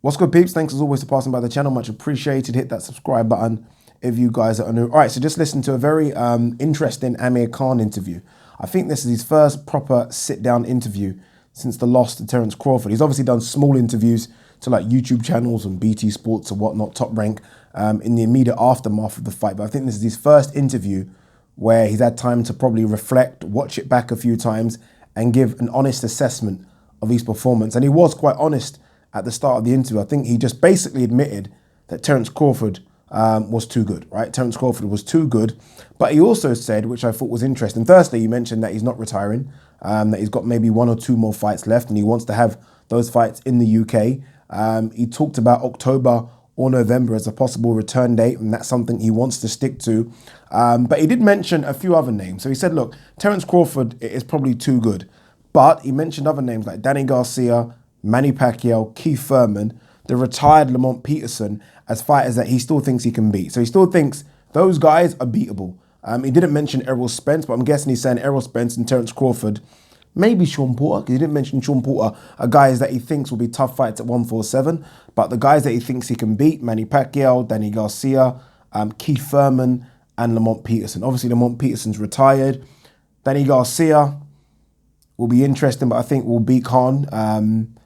What's good, peeps? Thanks as always for passing by the channel. Much appreciated. Hit that subscribe button if you guys are new. All right, so just listen to a very interesting Amir Khan interview. I think this is his first proper sit-down interview since the loss to Terence Crawford. He's obviously done small interviews to like YouTube channels and BT Sports and whatnot, Top Rank, in the immediate aftermath of the fight. But I think this is his first interview where he's had time to probably reflect, watch it back a few times, and give an honest assessment of his performance. And he was quite honest at the start of the interview. I think he just basically admitted that Terence Crawford was too good, right? Terence Crawford was too good. But he also said, which I thought was interesting, firstly, he mentioned that he's not retiring, that he's got maybe one or two more fights left and he wants to have those fights in the UK. He talked about October or November as a possible return date, and that's something he wants to stick to. But he did mention a few other names. So he said, look, Terence Crawford is probably too good. But he mentioned other names like Danny Garcia, Manny Pacquiao, Keith Thurman, the retired Lamont Peterson as fighters that he still thinks he can beat. So he still thinks those guys are beatable. He didn't mention Errol Spence, but I'm guessing he's saying Errol Spence and Terence Crawford. Maybe Sean Porter, because he didn't mention Sean Porter, are guys that he thinks will be tough fights at 147. But the guys that he thinks he can beat, Manny Pacquiao, Danny Garcia, Keith Thurman, and Lamont Peterson. Obviously, Lamont Peterson's retired. Danny Garcia will be interesting, but I think will beat Khan.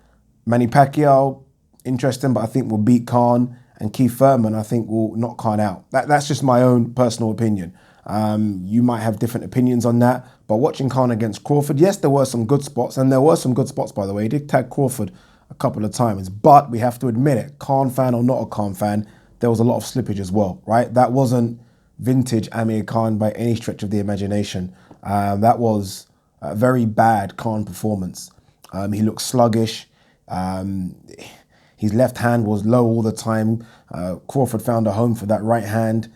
Manny Pacquiao, interesting, but I think will beat Khan. And Keith Thurman, I think, will knock Khan out. That's just my own personal opinion. You might have different opinions on that. But watching Khan against Crawford, yes, there were some good spots. And there were some good spots, by the way. He did tag Crawford a couple of times. But we have to admit it, Khan fan or not a Khan fan, there was a lot of slippage as well, right? That wasn't vintage Amir Khan by any stretch of the imagination. That was a very bad Khan performance. He looked sluggish. His left hand was low all the time. Crawford found a home for that right hand.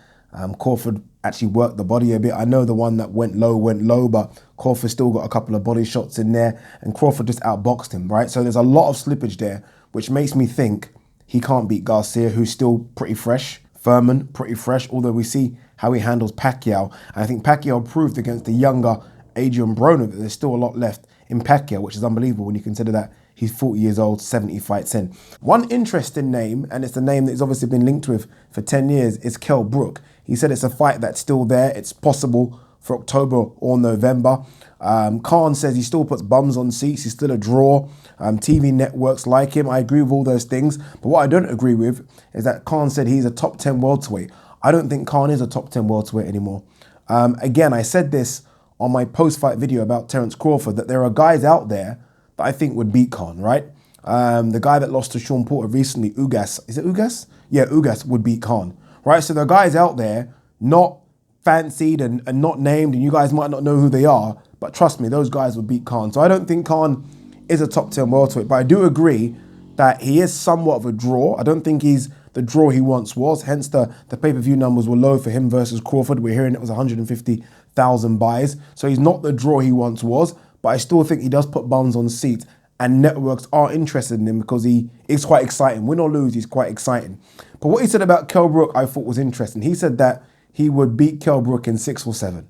Crawford actually worked the body a bit. I know the one that went low, but Crawford still got a couple of body shots in there, and Crawford just outboxed him, right? So there's a lot of slippage there, which makes me think he can't beat Garcia, who's still pretty fresh. Thurman, pretty fresh, although we see how he handles Pacquiao. And I think Pacquiao proved against the younger Adrian Broner that there's still a lot left in Pacquiao, which is unbelievable when you consider that he's 40 years old, 70 fights in. One interesting name, and it's the name that's obviously been linked with for 10 years, is Kell Brook. He said it's a fight that's still there. It's possible for October or November. Khan says he still puts bums on seats. He's still a draw. TV networks like him. I agree with all those things. But what I don't agree with is that Khan said he's a top 10 welterweight. I don't think Khan is a top 10 welterweight anymore. Again, I said this on my post-fight video about Terence Crawford, that there are guys out there that I think would beat Khan, right? The guy that lost to Sean Porter recently, Ugas, is it Ugas? Yeah, Ugas would beat Khan, right? So there are guys out there not fancied and not named, and you guys might not know who they are, but trust me, those guys would beat Khan. So I don't think Khan is a top 10 welterweight, but I do agree that he is somewhat of a draw. I don't think he's the draw he once was, hence the pay-per-view numbers were low for him versus Crawford. We're hearing it was 150,000 buys. So he's not the draw he once was, but I still think he does put bums on seats, and networks are interested in him because he is quite exciting. Win or lose, he's quite exciting. But what he said about Kell Brook I thought was interesting. He said that he would beat Kell Brook in 6 or 7.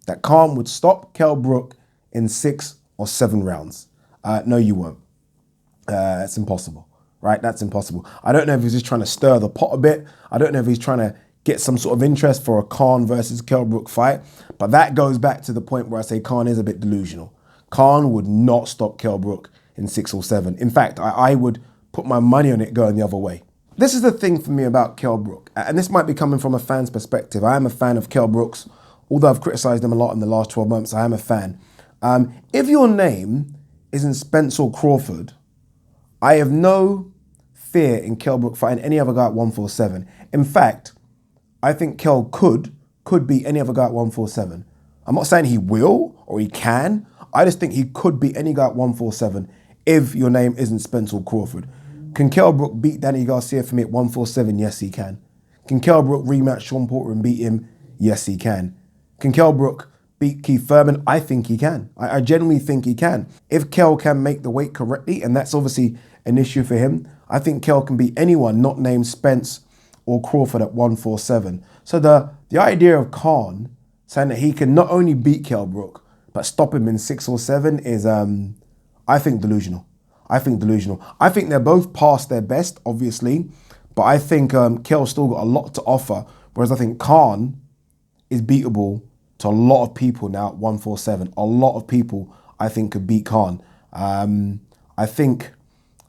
That Khan would stop Kell Brook in 6 or 7 rounds. No, you won't. It's impossible, right? That's impossible. I don't know if he's just trying to stir the pot a bit. I don't know if he's trying to get some sort of interest for a Khan versus Kell Brook fight. But that goes back to the point where I say Khan is a bit delusional. Khan would not stop Kell Brook in 6 or 7. In fact, I would put my money on it going the other way. This is the thing for me about Kell Brook, and this might be coming from a fan's perspective. I am a fan of Kell Brook's, although I've criticised him a lot in the last 12 months, I am a fan. If your name isn't Spence or Crawford, I have no fear in Kell Brook fighting any other guy at 147. In fact, I think Kell could beat any other guy at 147. I'm not saying he will or he can. I just think he could beat any guy at 147 if your name isn't Spence or Crawford. Can Kell Brook beat Danny Garcia for me at 147? Yes, he can. Can Kell Brook rematch Sean Porter and beat him? Yes, he can. Can Kell Brook beat Keith Thurman? I think he can. I genuinely think he can. If Kell can make the weight correctly, and that's obviously an issue for him, I think Kell can beat anyone not named Spence or Crawford at 147. So the idea of Khan saying that he can not only beat Kell Brook, but stop him in 6 or 7 is, I think, delusional. I think delusional. I think they're both past their best, obviously, but I think Kell's still got a lot to offer, whereas I think Khan is beatable to a lot of people now at 147. A lot of people, I think, could beat Khan. I think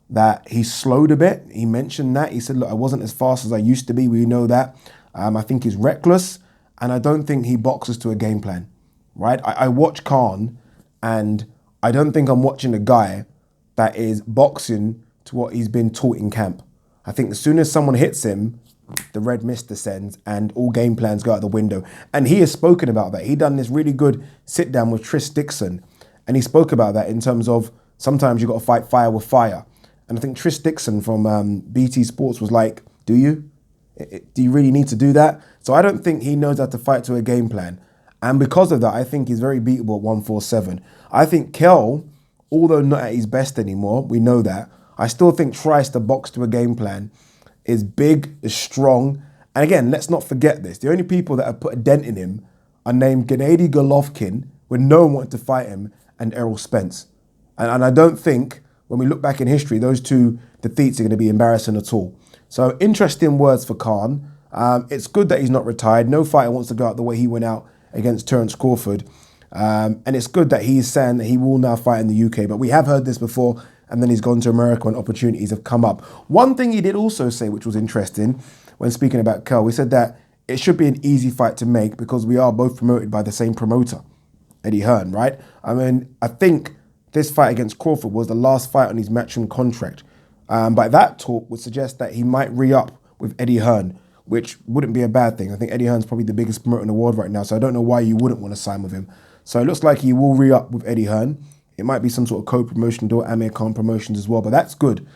that he slowed a bit. He mentioned that. He said, look, I wasn't as fast as I used to be. We know that. I think he's reckless, and I don't think he boxes to a game plan, right? I watch Khan, and I don't think I'm watching a guy that is boxing to what he's been taught in camp. I think as soon as someone hits him, the red mist descends and all game plans go out the window. And he has spoken about that. He done this really good sit down with Tris Dixon, and he spoke about that in terms of sometimes you got to fight fire with fire. And I think Tris Dixon from BT Sports was like, do you? Do you really need to do that? So I don't think he knows how to fight to a game plan. And because of that, I think he's very beatable at 147. I think Kell, although not at his best anymore, we know that, I still think tries to box to a game plan, is big, is strong. And again, let's not forget this. The only people that have put a dent in him are named Gennady Golovkin, when no one wanted to fight him, and Errol Spence. And I don't think, when we look back in history, those two defeats are going to be embarrassing at all. So interesting words for Khan. It's good that he's not retired. No fighter wants to go out the way he went out against Terence Crawford. And it's good that he's saying that he will now fight in the UK. But we have heard this before, and then he's gone to America when opportunities have come up. One thing he did also say, which was interesting, when speaking about Kell, he said that it should be an easy fight to make because we are both promoted by the same promoter, Eddie Hearn, right? I mean, I think this fight against Crawford was the last fight on his matchroom contract. But that talk would suggest that he might re-up with Eddie Hearn, which wouldn't be a bad thing. I think Eddie Hearn's probably the biggest promoter in the world right now, so I don't know why you wouldn't want to sign with him. So it looks like he will re-up with Eddie Hearn. It might be some sort of co-promotion deal, Amir Khan Promotions as well, but that's good.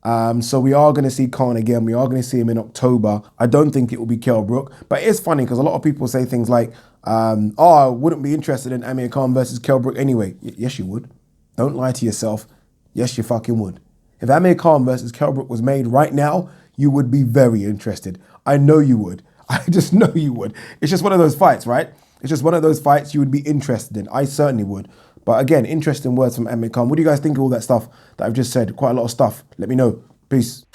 So we are going to see Khan again. We are going to see him in October. I don't think it will be Kell Brook, but it is funny because a lot of people say things like, I wouldn't be interested in Amir Khan versus Kell Brook anyway. Yes, you would. Don't lie to yourself. Yes, you fucking would. If Amir Khan versus Kell Brook was made right now, you would be very interested. I know you would. I just know you would. It's just one of those fights, right? It's just one of those fights you would be interested in. I certainly would. But again, interesting words from Amir Khan. What do you guys think of all that stuff that I've just said? Quite a lot of stuff. Let me know. Peace.